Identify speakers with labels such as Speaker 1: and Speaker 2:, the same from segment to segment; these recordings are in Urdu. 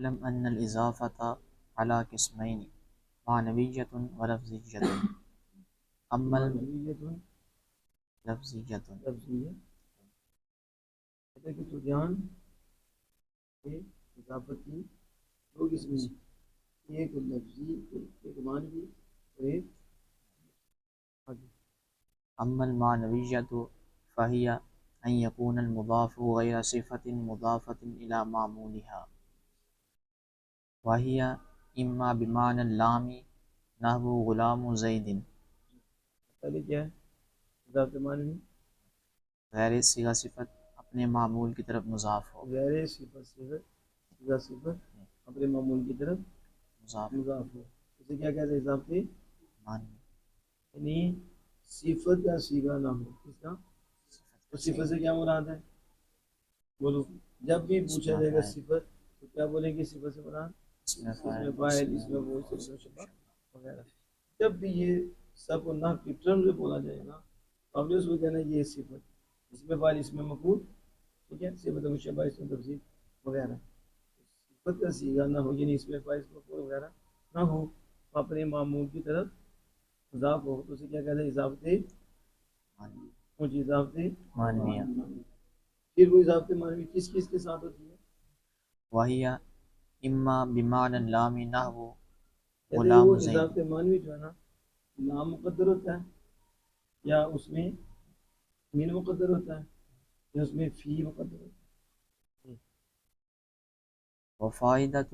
Speaker 1: اعلم ان الاضافة على قسمين معنوية ولفظية اما
Speaker 2: معنویت
Speaker 1: لفظية
Speaker 2: لفظیہ، کہتے ہیں کہ تو جان کے اضافت کی دو قسمیں ہیں، ایک لفظی ایک معنوی اور ایک آگے
Speaker 1: اما المعنوية فهي ان يكون المضاف غير صفة مضافة الى معمولها وهي اما بمعنى اللام نحو غلام زید
Speaker 2: پہلے کیا ہے اضافت معنوی
Speaker 1: غیر صیغہ صفت اپنے معمول کی طرف مضاف ہو
Speaker 2: غیر صفت صفت اپنے معمول کی طرف
Speaker 1: مضاف
Speaker 2: مضاف ہو، اسے کیا کہتے ہیں اضافت
Speaker 1: معنی
Speaker 2: یعنی صفت کا صیغہ نہ ہو، کس کا؟ تو صفت سے کیا مراد ہے؟ بولو، جب بھی پوچھا جائے گا صفت تو کیا بولیں گے صفت سے مراد؟ اس میں فاعل، اس میں وہ، اس میں شبہ وغیرہ۔ جب بھی یہ سب کو نہ کی ٹرم سے بولا جائے گا تو آپ نے اس کو کہنا ہے یہ صفت، اس میں فاعل، اس میں مفعول، ٹھیک ہے، صفت مشبہ، اس میں تفصیل وغیرہ۔ صفت کا صیغہ نہ ہو یعنی اس میں فاعل، اس میں مفعول وغیرہ نہ ہو، اپنے معمول کی طرف مضاف ہو تو اسے کیا کہتے ہیں اضافت مجھے اضافت
Speaker 1: معنیہ
Speaker 2: پھر وہ اضافت معنوی کس کس کے ساتھ ہوتی ہے؟
Speaker 1: وہی اما بمعنى اللام نحو
Speaker 2: کہتے ہیں وہ
Speaker 1: غلام زید
Speaker 2: اضافت معنوی جو ہے نا نام مقدر ہوتا ہے یا اس میں مین مقدر ہوتا ہے یا اس میں فی مقدر ہوتا ہے۔
Speaker 1: وفائدة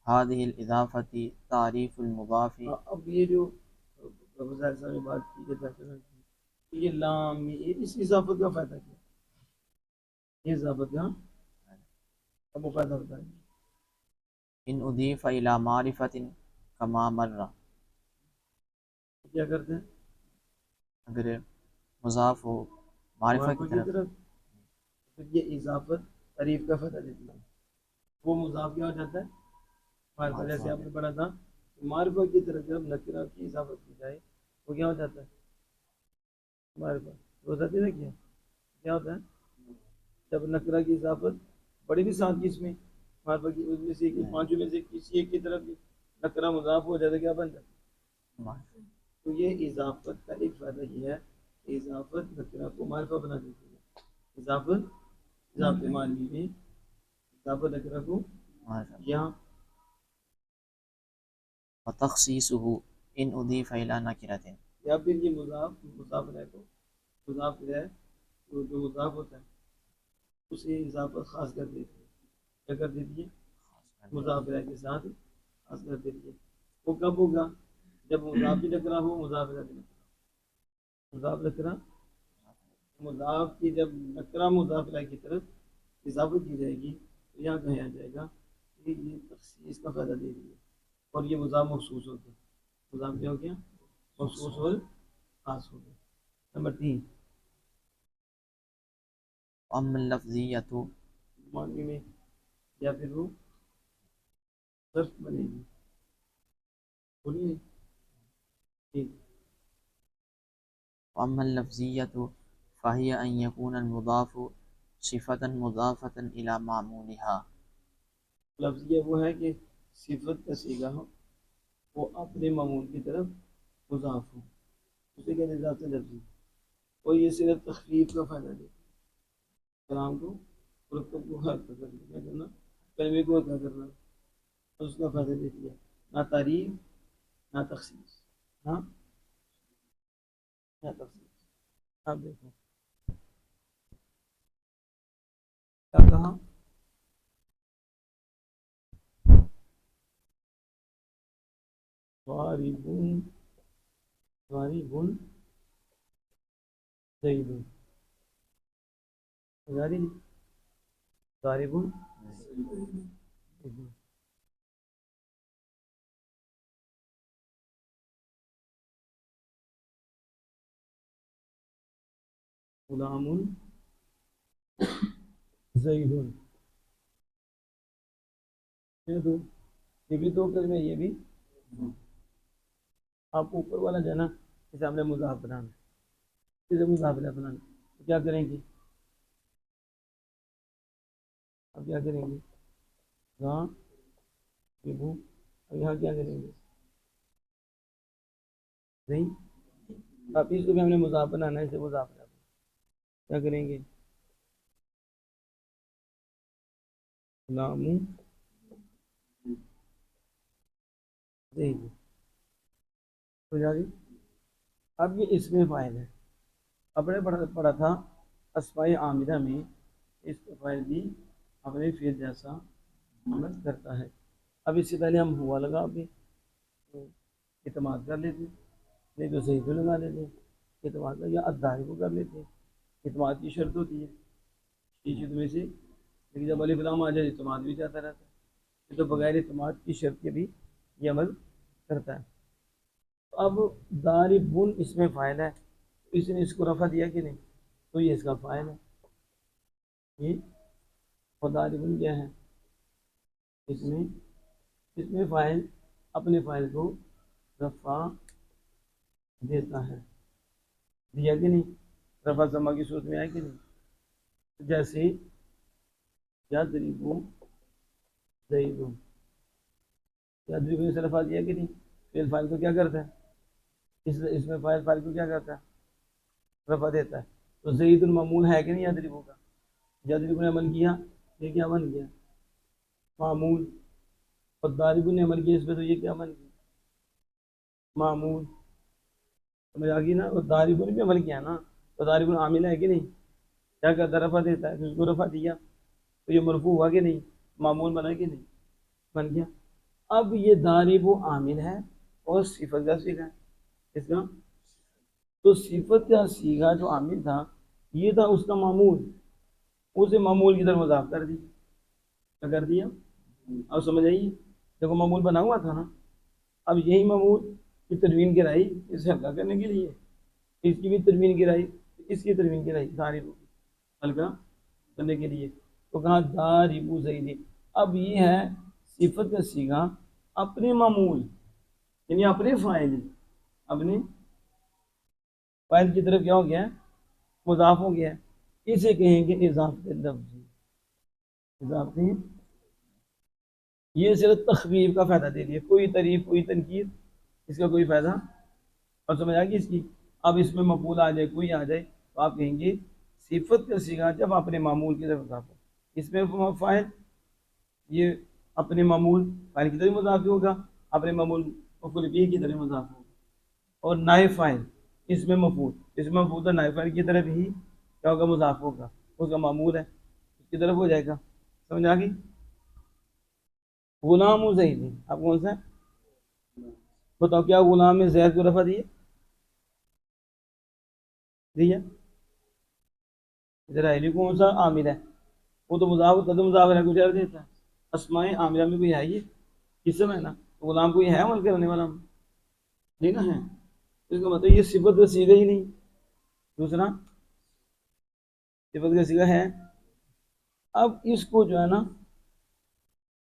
Speaker 1: هذه الإضافة تعریف المضاف
Speaker 2: اب یہ جو پروفیسر صاحب نے بات کی کہ یہ لام اس اضافت کا فائدہ کیا؟ یہ اضافت کا اب وہ فائدہ بتائیں گے۔
Speaker 1: ان اضیف الى معرفت کما مر
Speaker 2: کیا کرتے ہیں؟
Speaker 1: اگر مضاف ہو معرفہ
Speaker 2: معرفہ
Speaker 1: کی
Speaker 2: کی
Speaker 1: طرف
Speaker 2: طرف پھر یہ اضافت تعریف کا فائدہ دیتی ہے، وہ مضاف کیا ہو جاتا ہے معرفہ، جیسے آپ نے پڑھا تھا معرفہ کی طرف جب نکرہ کی اضافت کی جائے وہ کیا ہو جاتا ہے معرفہ، روزہ نے کیا ہوتا ہے جب نکرہ کی اضافت بڑی بھی ساتھ کی اس میں معرفہ کی اس میں سے پانچوں میں سے کسی ایک کی طرف نکرہ مضاف ہو جاتا ہے کیا بن جاتا ہے؟ تو یہ اضافت کا ایک فائدہ یہ ہے کہ اضافت نکرہ کو معرفہ بنا دیتی ہے، اضافت معنوی میں اضافت نکرہ کو یہاں
Speaker 1: وتخصیصه ان اضیف الى نکرۃ
Speaker 2: یا پھر یہ مضاف ہے کو مضاف ہے تو جو مضاف ہوتا ہے اسے اضافت خاص کر دیتی ہے، کیا کر دیتی ہے؟ مضاف کے ساتھ خاص کر دیتی ہے۔ وہ کب ہوگا؟ جب مضاف نکرہ ہو، مضاف نکرہ مضاف کی جب نکرہ مضاف کی طرف اضافت کی جائے گی تو یہاں کہا جائے گا کہ یہ تخصیص کا فائدہ دے رہی ہے اور یہ مضاف مخصوص ہوتا ہے، مضاف کیا ہو گیا؟ مخصوص اور خاص ہو گیا۔ نمبر 3
Speaker 1: اما اللفظیۃ
Speaker 2: معنی میں یا پھر وہ شرط بنے گی، بولیے ٹھیک۔
Speaker 1: واما اللفظیۃ فهي ان يكون المضاف صفة مضافة الى معمولها
Speaker 2: لفظیہ وہ ہے کہ صفت کا صیغہ ہو وہ اپنے معمول کی طرف مضاف ہو، اسے کہتے ہیں ذات لفظی، اور یہ صرف تخفیف کا فائدہ دیتا ہے، کلام کو مرکب کو ہلکا کرنا، کیا کرنا؟ کلمے کو ہلکا کرنا، اس کا فائدہ دیتی ہے، نہ تعریف نہ تخصیص، نہ تخصیص۔ اب دیکھو کیا کہا؟ غاربون زید، غاربون غلام زید، یہ بھی دو کلمے، یہ بھی آپ اوپر والا جو ہے نا جسے ہم نے مضاف بنانا، اسے مضافہ بنانا تو کیا کریں گے؟ اب کیا کریں گے؟ ہاں یضربو، اب یہاں کیا کریں گے؟ نہیں، اب اس کو بھی ہم نے مضاف بنانا ہے، اسے مضاف بنانا ہے. کیا کریں گے؟ غلام زید ہو جائے گی. اب یہ اس میں فائل ہے. اپنے پڑھا تھا اسماء عامرہ میں اس کا فائل بھی اپنے فعل جیسا عمل کرتا ہے. اب اس سے پہلے ہم ہوا لگا بھی اعتماد کر لیتے، نہیں تو صحیح تو لگا لیتے. اعتماد کا یا ادھاری کو کر لیتے. اعتماد کی شرط ہوتی ہے شرط میں سے، لیکن جب الف لام آ جائے اعتماد بھی جاتا رہتا ہے، تو بغیر اعتماد کی شرط کے بھی یہ عمل کرتا ہے. اب ضاربٌ اس میں فاعل ہے، اس نے اس کو رفع دیا کہ نہیں، تو یہ اس کا فاعل ہے. یہ ضاربٌ کیا ہے؟ اس میں فاعل اپنے فاعل کو رفع دیتا ہے. دیا کہ نہیں؟ رفع ضمہ کی صورت میں آئے کہ نہیں؟ جیسے یضرب زید، یضرب نے رفع دیا کہ نہیں؟ فعل فاعل کو کیا کرتا ہے؟ اس میں فاعل فاعل کو کیا کرتا ہے؟ رفع دیتا ہے. تو زید المعمول ہے کہ نہیں یضرب کا؟ یضرب نے عمل کیا، یہ کیا بن گیا؟ معمول. اور ضارب نے عمل کیا اس پہ، تو یہ کیا بن گیا؟ معمول. سمجھ آ گئی نا؟ اور ضارب نے بھی عمل کیا نا، تو ضارب عامل ہے کہ نہیں؟ کیا کرتا ہے؟ رفع دیتا ہے. اس کو رفع دیا تو یہ مرفوع ہوا کہ نہیں؟ معمول بنا کہ نہیں؟ بن گیا. اب یہ ضارب عامل ہے اور صفت کا صیغہ ہے اس کا. تو صفت کا صیغہ جو عامل تھا یہ تھا اس کا معمول، اسے معمول کی طرف مضاف کر دیا. کیا کر دیا؟ اب سمجھ آئیے. دیکھو معمول بنا ہوا تھا نا، اب یہی معمول کی تنوین گرائی اسے ہلکا کرنے کے لیے، اس کی بھی تنوین گرائی، اس کی تنوین گرائی ضارب ہلکا کرنے کے لیے. تو کہاں ضارب زید. اب یہ ہے صفت کا صیغہ اپنے معمول یعنی اپنے فاعل، اپنے فاعل کی طرف کیا ہو گیا ہے؟ مضاف ہو گیا ہے. اسے کہیں گے اضافت لفظی. اضافی یہ صرف تخفیف کا فائدہ دے دیا، کوئی تعریف کوئی تنقید اس کا کوئی فائدہ. اور سمجھ آ گئی اس کی. اب اس میں مفعول آ جائے کوئی آ جائے تو آپ کہیں گے صفت کا صیغہ جب اپنے معمول کی طرف مضاف ہو. اس میں فاعل یہ اپنے معمول فاعل کی طرف مضاف ہوگا، اپنے معمول مفعول به کی طرف مضاف ہوگا. اور نائب فاعل اس میں مفعول، اس میں مفعول نائب فاعل کی طرف ہی کیا ہوگا؟ مضاف ہوگا. اس کا معمول ہے اس کی طرف ہو جائے گا. سمجھ آ گئی؟ غلام و زید، اب کون سا ہے؟ بتاؤ کیا غلام میں زید کو رفع دیے؟ دیا. اسرائیلی کون سا عامل ہے؟ وہ تو مضاف قدم مضاف ہے کچھ دیتا ہے. اسماء عاملہ میں کوئی ہے یہ قسم ہے نا، غلام کوئی ہے عمل کرنے والا نہیں نا ہے. اس کا مطلب یہ صفت کا صیغہ ہی نہیں. دوسرا صفت کا صیغہ ہے. اب اس کو جو ہے نا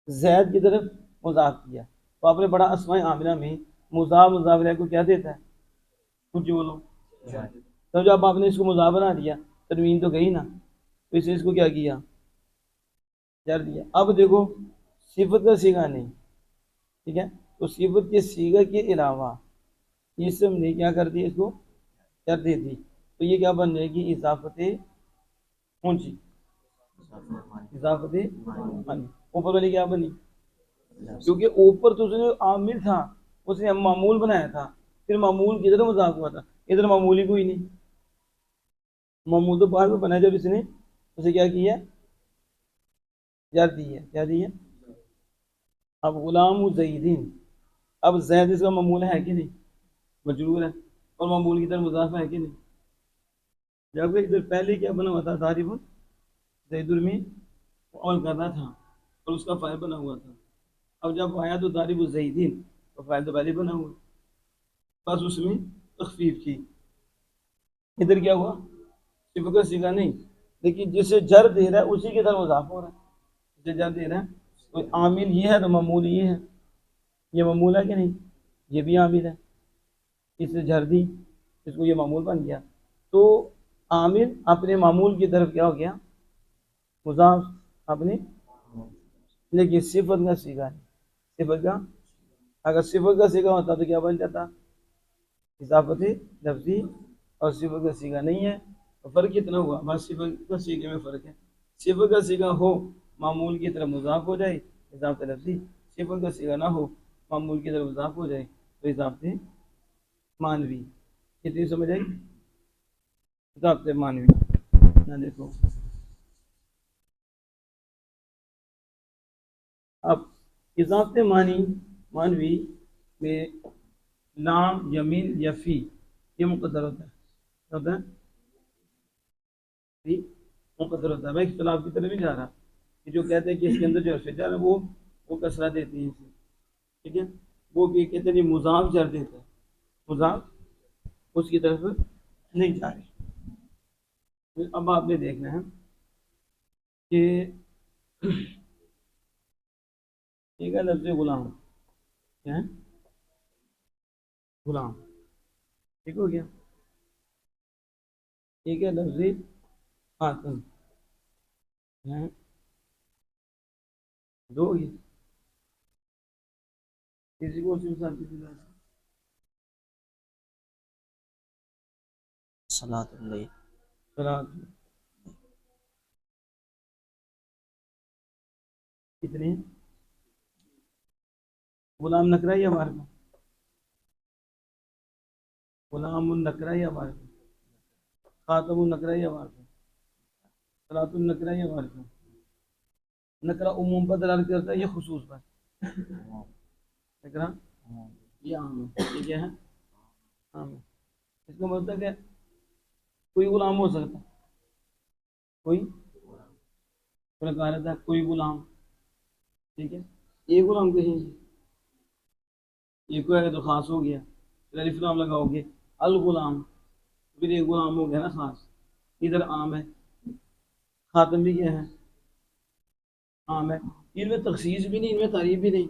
Speaker 2: زید کی طرف مضاف کیا تو آپ نے بڑا اسماء عاملہ میں مضاف مضاف کو کیا دیتا ہے؟ کچھ بولو. تو جب آپ نے اس کو مضاف بنا دیا تنوین تو گئی نا، تو اس کو کیا کیا؟ جر دیا. اب دیکھو صفت کا صیغہ نہیں، ٹھیک ہے، تو صفت کے صیغہ کے علاوہ اسم نے کیا کر دی؟ اس کو جر دے دی. تو یہ کیا بن جائے گی؟ اضافت اونچی، اضافت مانی. اوپر والی کیا بنی؟ کیونکہ اوپر تو اس نے عامل تھا، اس نے معمول بنایا تھا، پھر معمول کی طرف مضاف ہوا تھا. ادھر معمول ہی کوئی نہیں، معمول تو بعد میں بنا جب اس نے اسے کیا کیا؟ جر دی ہے. کیا دی ہے؟ اب غلام زیدین، اب زید اس کا معمول ہے کہ نہیں؟ مجرور ہے اور معمول کی طرف مضاف ہے کہ نہیں؟ جب ادھر پہلے کیا بنا ہوا تھا؟ ضارب زید میں عمل کر رہا تھا اور اس کا فاعل بنا ہوا تھا. اب جب آیا تو ضارب زیدین تو فاعل تو پہلے بنا ہوا، بس اس میں تخفیف کی. ادھر کیا ہوا؟ صفت کا صیغہ نہیں، لیکن جسے جر دے رہا ہے اسی کی طرف مضاف ہو رہا ہے. جسے جر دے رہا ہے تو عامل یہ ہے تو معمول یہ ہے. یہ معمول ہے کہ نہیں؟ یہ بھی عامل ہے. اس سے جر دی، اس کو یہ معمول بن گیا. تو عامل اپنے معمول کی طرف کیا ہو گیا؟ مضاف اپنے. لیکن صفت کا صیغہ نہیں. صفت کا، اگر صفت کا سیگا ہوتا تو کیا بن جاتا؟ اضافت لفظی، اور صفت کا سیگا نہیں ہے تو فرق کتنا ہوا؟ بس صفت کا سیگے میں فرق ہے. صفت کا سیگا ہو معمول کی طرف مضاف ہو جائے اضافت لفظی، صفت کا سیگا نہ ہو معمول کی طرف مضاف ہو جائے تو اضافت معنوی. کتنی سمجھ آئی؟ اضافت معنوی. نہ دیکھو اب اضافت معنوی میں لام یمین یا فی یہ مقدر ہوتا ہے، مقدر ہوتا ہے. میں اختلاف کی طرف نہیں جا رہا کہ جو کہتے ہیں کہ اس کے اندر جو حرف جر ہے وہ کسرہ دیتی ہیں، ٹھیک ہے، وہ بھی کہتے ہیں مضاف جر دیتا ہے، مضاف اس کی طرف نہیں جا رہے. اب آپ نے دیکھنا ہے کہ ٹھیک ہے، لفظ غلام کیا ہے؟ غلام. ٹھیک ہو گیا. ٹھیک ہے، لفظ خاتم دو ہو گیا. کسی کو
Speaker 1: صلاۃ اللیل.
Speaker 2: کتنے غلام نکرا یا ہمارے کو؟ غلام النکرا یا ہمارے کو؟ خاتم النکرا یا ہمارے کو؟ صلاۃ النکرا یا ہمارے کو؟ نکرا عموم پر دلالت کرتا ہے یہ خصوص پر؟ نکرا یہ عام ہے. یہ کیا ہے؟ عام ہے. اس کا مطلب ہے کوئی غلام ہو سکتا ہے، کوئی کہا رہتا ہے کوئی غلام، ٹھیک ہے. یہ غلام کہیں یہ کوئی اگر تو خاص ہو گیا، پھر الف لام لگاؤ گے الغلام، پھر یہ غلام ہو گیا نا خاص. ادھر عام ہے، خاتم بھی کیا ہے؟ عام ہے. ان میں تخصیص بھی نہیں، ان میں تعریف بھی نہیں.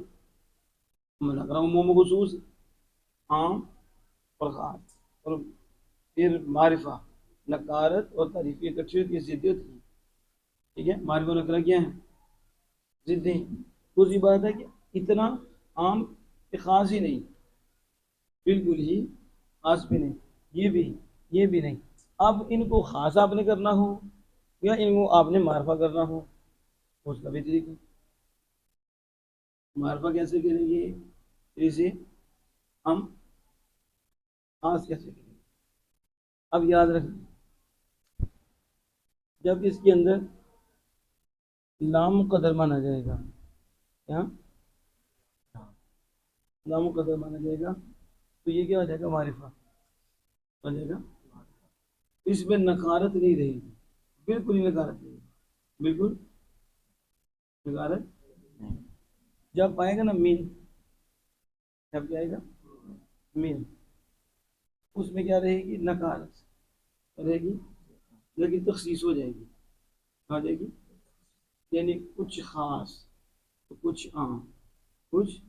Speaker 2: عموم و خصوص، عام اور خاص، اور پھر معرفہ نکارت اور تعریف اکٹھی ہوتی ہے، ضدی ہوتی ہے. ٹھیک ہے، معرفہ نکرہ کیا ہے؟ ضدی. دوسری بات ہے کہ اتنا عام خاص ہی نہیں، بالکل ہی خاص بھی نہیں، یہ بھی نہیں. اب ان کو خاص آپ نے کرنا ہو یا ان کو آپ نے معرفہ کرنا ہو، اس کا بھی طریقہ. معرفہ کیسے کریں گے؟ اسے ہم خاص کیسے کریں گے؟ اب یاد رکھیں، جب اس کے اندر لام مقدر مانا جائے گا، کیا لام مقدر مانا جائے گا تو یہ کیا ہو جائے گا؟ معرفہ ہو جائے گا. اس میں نکارت نہیں رہے گی، بالکل ہی نکارت نہیں، بالکل نکارت. جب آئے گا نا مین، جب کیا آئے گا؟ مین، اس میں کیا رہے گی؟ نکارت رہے گی، لیکن تخصیص ہو جائے گی. آ جائے گی یعنی کچھ خاص تو کچھ عام، کچھ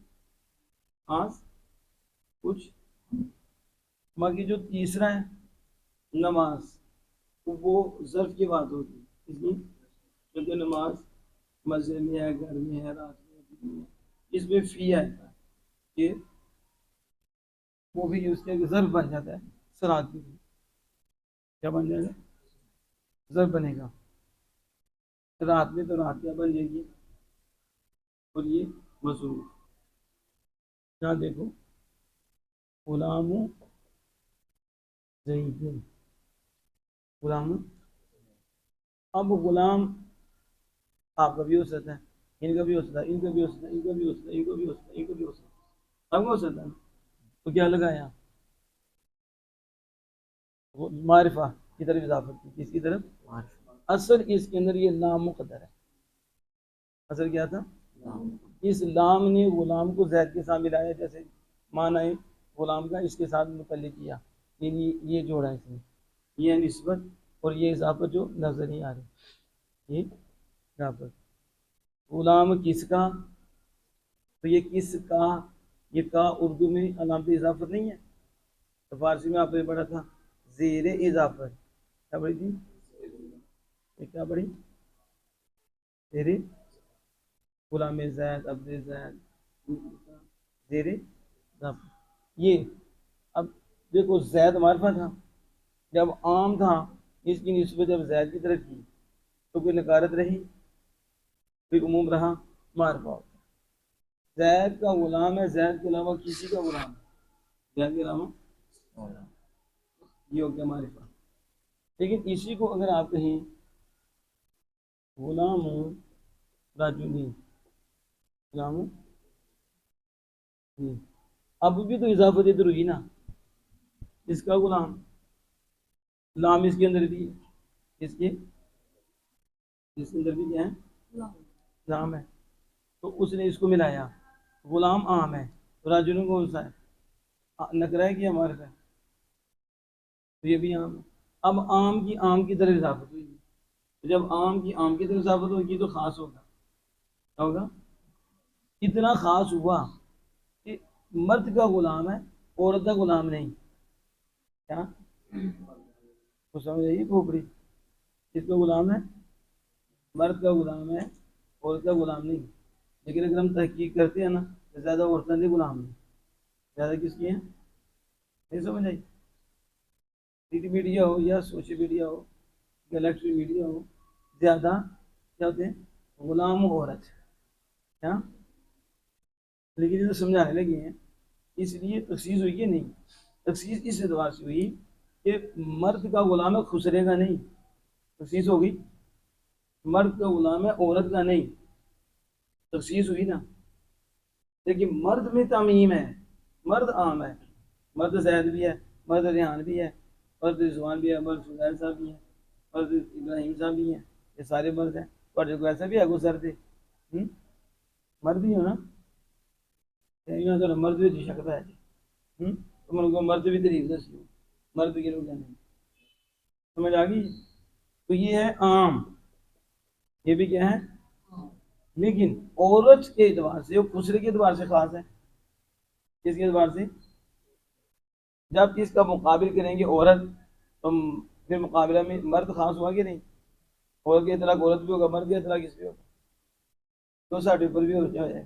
Speaker 2: خاص کچھ. باقی جو تیسرا ہے نماز، وہ ظرف کی بات ہوگی، اس لیے کیونکہ نماز مسجد میں ہے، گھر میں ہے، رات میں ہے، دن میں، اس میں فی آتا ہے کہ وہ بھی اس کے ظرف بن جاتا ہے. صلاۃ بھی کیا بن جائے گا؟ ظرف بنے گا. رات میں تو رات کیا بن جائے گی؟ اور یہ مصروف. کیا دیکھو غلام زید، غلام. اب غلام آپ کا بھی ہو سکتا ہے، ان کا بھی ہو سکتا ہے، ان کا بھی ہو سکتا ہے، ان کا بھی ہو سکتا ہے، ان کا بھی ہو سکتا ہے، ان کا بھی ہو سکتا ہے، سب ہو سکتا ہے. تو کیا لگایا؟ معرفہ کی طرف اضافت کی. کس کی طرف؟ اصل اس کے اندر یہ لام مقدر ہے. اصل کیا تھا؟ اس لام نے غلام کو زید کے ساتھ ملایا، جیسے معنی غلام کا اس کے ساتھ متعلق کیا، یعنی یہ جوڑا اس نے، یہ نسبت اور یہ اضافت جو نظر نہیں آ رہی. یہ اضافت غلام کس کا؟ تو یہ کس کا، یہ کا اردو میں علامت اضافت نہیں ہے. تو فارسی میں آپ نے پڑھا تھا زیر اضافت، کیا پڑھی تھی؟ یہ کیا پڑھی؟ زیر غلام زید، عبد زید، زیر ضبط. یہ اب دیکھو زید معرفہ تھا، جب عام تھا اس کی نسبت جب زید کی طرف کی تو کوئی نکارت رہی، کوئی عموم رہا، معرفہ ہوتا. زید کا غلام ہے، زید کے علاوہ کسی کا غلام ہے، زید کے علاوہ یہ ہو گیا معرفہ. لیکن اسی کو اگر آپ کہیں غلام راجلی، غلام اب بھی تو اضافت ادھر ہوئی نا، اس کا غلام لام اس کے اندر بھی اس کے اندر بھی کیا ہے لام ہے، تو اس نے اس کو ملایا. غلام عام ہے، راجل کون سا ہے نکرہ ہے کہ ہمارے ہے، تو یہ بھی عام ہے. اب عام کی طرف اضافت ہوئی، جب عام کی طرف اضافت ہوگی تو خاص ہوگا. کیا ہوگا؟ اتنا خاص ہوا کہ مرد کا غلام ہے، عورت کا غلام نہیں. کیا تو سمجھ آئیے کھوپڑی، کس کا غلام ہے؟ مرد کا غلام ہے، عورت کا غلام نہیں. لیکن اگر ہم تحقیق کرتے ہیں نا تو زیادہ عورتیں نہیں غلام ہیں، زیادہ کس کی ہیں؟ نہیں سمجھ آئی؟ پرنٹ میڈیا ہو یا سوشل میڈیا ہو یا الیکٹرک میڈیا ہو، زیادہ کیا ہوتے ہیں؟ غلام عورت. کیا؟ لیکن یہ سمجھانے لگے ہیں، اس لیے تخصیص ہوئی کہ نہیں؟ تخصیص اس اعتبار سے ہوئی کہ مرد کا غلام ہے، خسرے کا نہیں. تخصیص ہوگی مرد کا غلام ہے، عورت کا نہیں، تخصیص ہوئی نا. لیکن مرد میں تعمیم ہے، مرد عام ہے، مرد زید بھی ہے، مرد ریحان بھی ہے، مرد رضوان بھی ہے، مرد فضیل صاحب بھی ہیں، مرد ابراہیم صاحب بھی ہیں، یہ سارے مرد ہیں. اور جو ایسا بھی ہے گزر دے مرد ہی ہو نا، مرد بھی شکتا ہے تو مرد بھی تریف دسی ہو، مرد کے لوگ نہیں. سمجھ آ گئی؟ تو یہ ہے عام، یہ بھی کیا ہے؟ لیکن عورت کے اعتبار سے، خسرے کے اعتبار سے خاص ہے. کس کے اعتبار سے؟ جب اس کا مقابل کریں گے عورت تو پھر مقابلہ میں مرد خاص ہوا کہ نہیں؟ عورت کے اطلاق عورت بھی ہوگا، مرد کے اطلاق اس بھی ہوگا، دو ساٹھ اوپر بھی ہو جائے گا.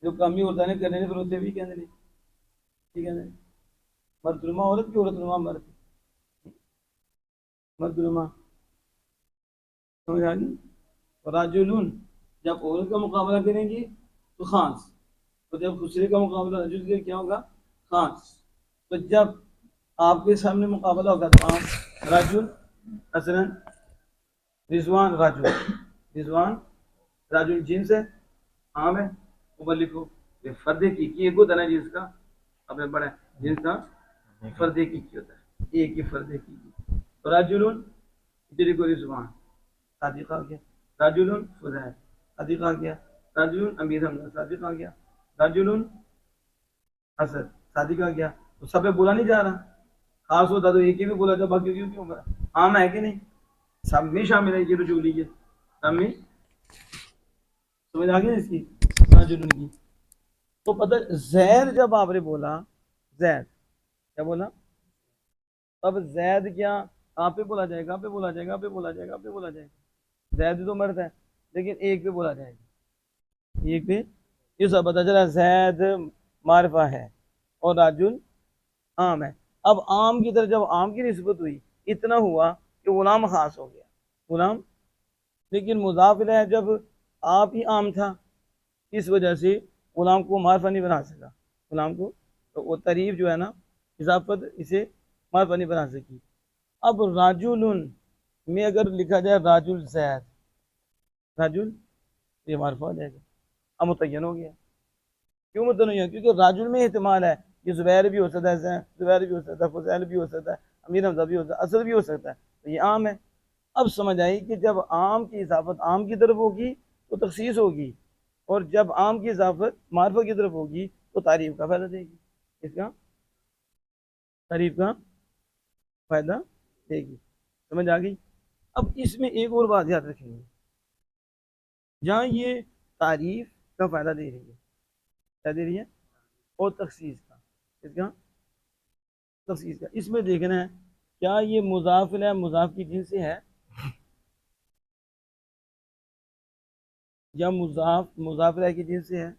Speaker 2: جو کم ہی ہوتا ہے کرنے پھر ہوتے بھی کہنے ٹھیک ہے. مرد نما عورت کی، عورت نما مرد، مرد نما. سمجھ آ گئی؟ راجلون جب عورت کا مقابلہ کریں گی تو خاص، تو جب خسرے کا مقابلہ رجل کا کیا ہوگا؟ خاص. تو جب آپ کے سامنے مقابلہ ہوگا تو عام راجل مثلا رضوان راجل، رضوان راجل جنس ہے، عام ہے. اوپر لکھو یہ فرد کی ایک ہوتا ہے جنس کا، اپنے بڑے جنس کا فرد کی ہوتا ہے، ایک ہی فرد کی. تو راجلون لکھو رضوان صادق آ گیا، راجلون فضیل صادق آ گیا، راجلون امیر حمزہ صادق آ گیا، راجلون حسن صادق آ گیا. تو سب پہ بولا نہیں جا رہا، خاص ہوتا تو ایک ہی بھی بولا تھا، باقی کیوں کیوں بولا؟ عام ہے کہ نہیں؟ سب میں شامل ہے یہ رجولیت، سب میں. سمجھ آ گئی اس کی راجلون کی؟ تو پتہ زید جب آپ نے بولا زید کیا بولا؟ اب زید کیا آپ پہ بولا جائے گا، آپ پہ بولا جائے گا، آپ پہ بولا جائے گا، آپ پہ بولا جائے گا. زید تو مرد ہے لیکن ایک پہ بولا جائے گا، ایک پہ. یہ سب پتا چلا زید معرفہ ہے اور راجل عام ہے. اب عام کی طرف جب عام کی نسبت ہوئی اتنا ہوا کہ غلام خاص ہو گیا، غلام. لیکن مضاف الیہ جب آپ ہی عام تھا اس وجہ سے غلام کو معرفہ نہیں بنا سکا، غلام کو تو وہ تعریف جو ہے نا اضافت اسے معرفہ نہیں بنا سکی. اب راجل میں اگر لکھا جائے راجل زید، راجل یہ معرفہ ہو جائے گا. اب متعین ہو گیا. کیوں متعین ہو؟ کیونکہ راجل میں احتمال ہے کہ زبیر بھی ہو سکتا ہے، زبیر بھی ہو سکتا ہے، فضیل بھی ہو سکتا ہے، امیر حمزہ بھی ہو سکتا ہے، اسد بھی ہو سکتا ہے. تو یہ عام ہے. اب سمجھ آئی کہ جب عام کی اضافت عام کی طرف ہوگی تو تخصیص ہوگی، اور جب عام کی اضافت معرفہ کی طرف ہوگی تو تعریف کا فائدہ دے گی. اس کا تعریف کا فائدہ دے گی. سمجھ آ گئی؟ اب اس میں ایک اور بات یاد رکھیں گے، جہاں یہ تعریف کا فائدہ دے رہی ہے، کیا دے رہی ہے؟ اور تخصیص کا. اس کا تخصیص کا اس میں دیکھنا ہے کیا یہ مضاف الیہ مضاف کی جنس سے ہے یا مضاف الیہ کی جنس سے ہے.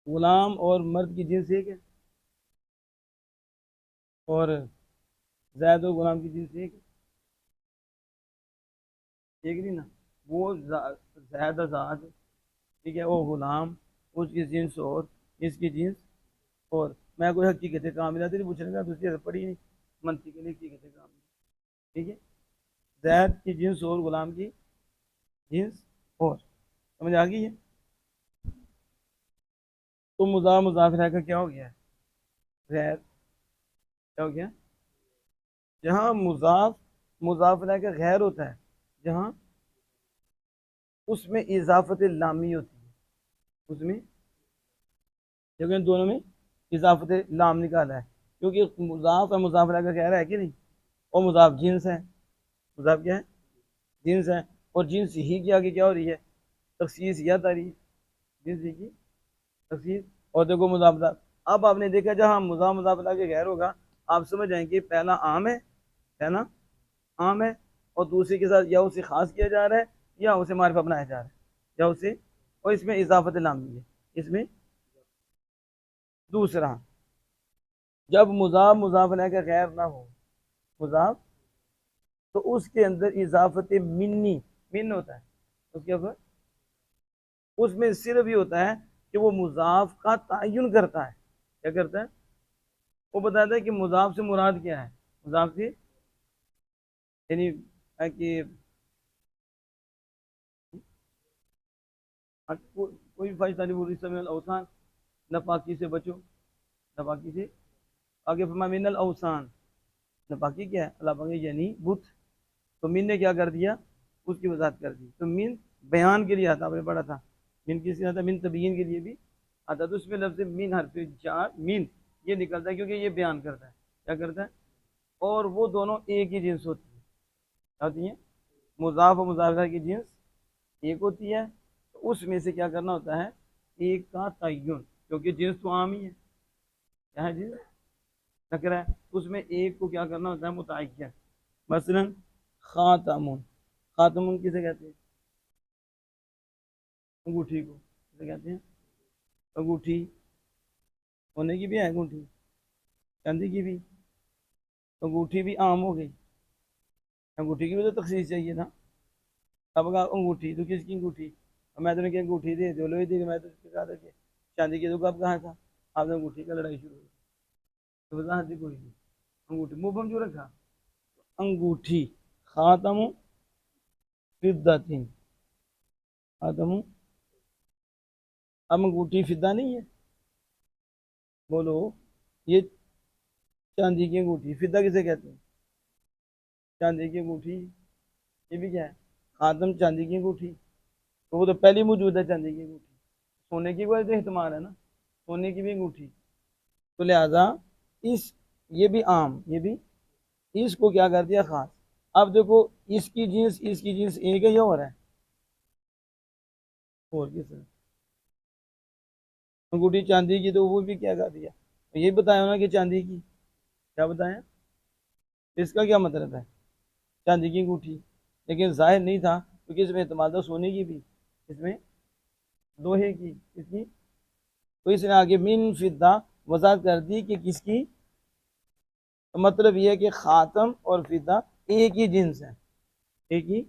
Speaker 2: غلام اور مرد کی جنس ایک ہے، اور زید و غلام کی جنس ایک ہے، ایک نہیں نا، وہ زید آزاد، ٹھیک ہے، وہ غلام، اس کی جنس اور اس کی جنس اور، میں کوئی حقیقت کاملہ نہیں پوچھنے گا، دوسری حد پڑھی نہیں، منطق کے لیے حقیقت کاملہ، ٹھیک ہے، زید کی جنس اور غلام کی جنس اور، سمجھ آ گئی ہے؟ تو مضاف مضاف الیہ کا کیا ہو گیا ہے؟ غیر، کیا ہو گیا؟ جہاں مضاف مضاف الیہ کا غیر ہوتا ہے، جہاں اس میں اضافت لامی ہوتی ہے، اس میں کیونکہ ان دونوں میں اضافت لام نکالا ہے، کیونکہ مضاف اور مضاف الیہ کا غیر ہے کہ نہیں، اور مضاف جنس ہے، مضاف کیا ہے؟ جنس ہے، اور جنس ہی کے آگے کیا ہو رہی ہے؟ تخصیص یا تعریف، جنس ہی کی تخصیص، اور دیکھو مضاف مضاف، اب آپ نے دیکھا جہاں مضاف مضاف الیہ کے غیر ہوگا، آپ سمجھ جائیں گے پہلا عام ہے، پہلا عام ہے، اور دوسرے کے ساتھ یا اسے خاص کیا جا رہا ہے یا اسے معرفہ بنایا جا رہا ہے، یا اسے، اور اس میں اضافت لامی ہے، اس میں دوسرا جب مضاف مضاف الیہ کا غیر نہ ہو، مضاف، تو اس کے اندر اضافت منی، من ہوتا ہے اس کے اوپر، اس میں صرف یہ ہوتا ہے کہ وہ مضاف کا تعین کرتا ہے، کیا کرتا ہے؟ وہ بتاتا ہے کہ مضاف سے مراد کیا ہے، مضاف سے یعنی کہ کوئی فائدہ نہیں بول رہی الاوثان، ناپاکی سے بچو، ناپاکی سے، آگے فرمایا من الاوثان، ناپاکی کیا ہے؟ اللہ پاک یعنی بت، تو من نے کیا کر دیا؟ اس کی وضاحت کر دی، تو من بیان کے لیے آتا، آپ نے پڑھا تھا من کس لیے آتا؟ من تبیین کے لیے بھی آتا، تو اس میں لفظ من حرف جار من یہ نکلتا ہے کیونکہ یہ بیان کرتا ہے، کیا کرتا ہے؟ اور وہ دونوں ایک ہی جنس ہوتی ہے، کیا ہوتی ہیں؟ مضاف و مضاف الیہ کی جنس ایک ہوتی ہے، تو اس میں سے کیا کرنا ہوتا ہے؟ ایک کا تعین، کیونکہ جنس تو عام ہی ہے، کیا ہے جنس؟ نکرہ ہے، اس میں ایک کو کیا کرنا ہوتا ہے؟ متعین، مثلا خاتمون، خاتمون کسے کہتے ہیں؟ انگوٹھی کو کسے کہتے ہیں؟ انگوٹھی، ہونے کی بھی ہے انگوٹھی، چاندی کی بھی، انگوٹھی بھی عام ہو گئی، انگوٹھی کی بھی تو تخصیص چاہیے تھا، اب کہا انگوٹھی تو کس کی انگوٹھی؟ میں تو نے کہ انگوٹھی دے جو لوہے دی، میں تو کہا تھا کہ چاندی کی، تو کب کہا تھا؟ آپ نے انگوٹھی کا لڑائی شروع ہوئی، تو وضاحت دی کوئی نہیں، انگوٹھی مبہم جو رکھا، انگوٹھی، خاتم فضہ، خاتم، اب انگوٹھی فضہ نہیں ہے، بولو، یہ چاندی کی انگوٹھی، فضہ کسے کہتے ہیں؟ چاندی کی انگوٹھی، یہ بھی کیا ہے؟ خاتم چاندی کی انگوٹھی، تو وہ تو پہلی موجود ہے چاندی کی انگوٹھی، سونے کی کوئی احتمال ہے نا، سونے کی بھی انگوٹھی، تو لہذا اس، یہ بھی عام، یہ بھی، اس کو کیا کر دیا؟ خاص، اب دیکھو اس کی جنس ایک ہے یا اور ہے؟ اور کس ہے؟ انگوٹھی چاندی کی، تو وہ بھی کیا کر دیا؟ یہ بتایا ہونا کہ چاندی کی، کیا بتایا؟ اس کا کیا مطلب ہے؟ چاندی کی انگوٹھی، لیکن ظاہر نہیں تھا کیونکہ اس میں اعتماد تھا سونے کی بھی، اس میں لوہے کی، اس کی، تو اس نے آگے من فضہ وضاحت کر دی کہ کس کی، مطلب یہ ہے کہ خاتم اور فضہ ایک ہی جنس ہے، ایک ہی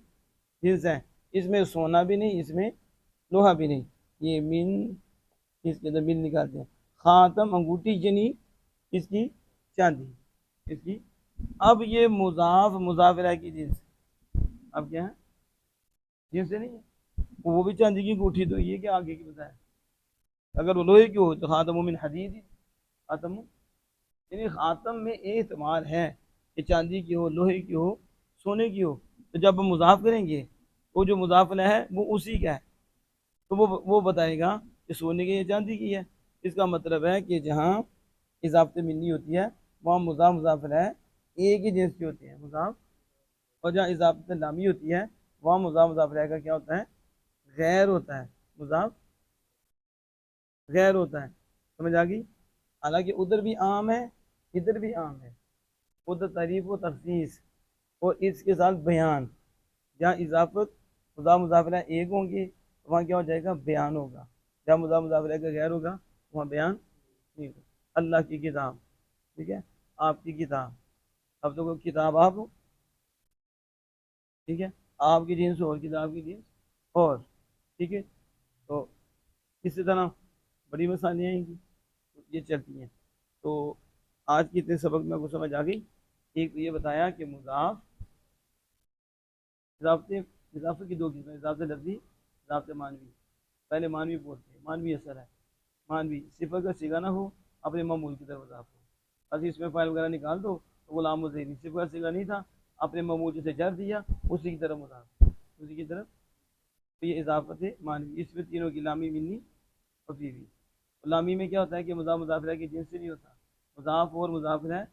Speaker 2: جنس ہے، اس میں سونا بھی نہیں، اس میں لوہا بھی نہیں، یہ من، اس کے اندر من نکالتے ہیں، خاتم انگوٹھی یعنی اس کی چاندی، اس کی، اب یہ مضاف مضاف الیہ کی جنس، اب کیا ہے؟ جنس سے نہیں ہے، وہ بھی چاندی کی انگوٹھی، تو یہ کیا آگے کی بتایا؟ اگر وہ لوہے کی ہو تو خاتم من حدید، خاتم، یعنی خاتم میں احتمال ہے کہ چاندی کی ہو، لوہے کی ہو، سونے کی ہو، تو جب ہم مضاف کریں گے وہ جو مضاف الیہ ہے وہ اسی کا ہے، تو وہ بتائے گا کہ سونے کی یا چاندی کی ہے، اس کا مطلب ہے کہ جہاں اضافت منی ہوتی ہے وہاں مضاف مضاف الیہ ایک ہی جنس کی ہوتی ہے، مضاف، اور جہاں اضافت لامی ہوتی ہے وہاں مضاف مضاف الیہ کا کیا ہوتا ہے؟ غیر ہوتا ہے، مضاف غیر ہوتا ہے، سمجھ آ گئی؟ حالانکہ ادھر بھی عام ہے، ادھر بھی عام ہے، ادھر تعریف و تخصیص اور اس کے ساتھ بیان، جہاں اضافت مضاف مضاف الیہ ایک ہوں گے وہاں کیا ہو جائے گا؟ بیان ہوگا، جہاں مضاف مضاف الیہ کا غیر ہوگا وہاں بیان نہیں ہوتا. اللہ کی کتاب, ٹھیک ہے, آپ کی کتاب. اب تو کوئی کتاب آپ ہو, ٹھیک ہے, آپ کی جنس اور کتاب کی جنس اور, ٹھیک ہے. تو اسی طرح بڑی مثالیں آئیں گی, یہ چلتی ہیں. تو آج کی اتنے سبق میں کو سمجھ آ گئی. ایک تو یہ بتایا کہ مضاف اضافے کی دو قسمیں, اضافے لفظی, اضافے معنوی. پہلے معنوی پوچھتے ہیں, معنوی اثر ہے. معنوی صفت کا صیغہ نہ ہو, اپنے معمول کی طرف اضافہ ہو. ابھی اس میں فائل وغیرہ نکال دو تو غلام الذہنی صفت کا صیغہ نہیں تھا, اپنے معمول سے جر دیا, اسی کی طرف مضاف, اسی کی طرف. تو یہ اضافت ہے معنوی. اس میں تینوں کی لامی منی اور فیوی. لامی میں کیا ہوتا ہے کہ مضاف مضاف کی جنس سے نہیں ہوتا, مضاف اور مضاف ہے,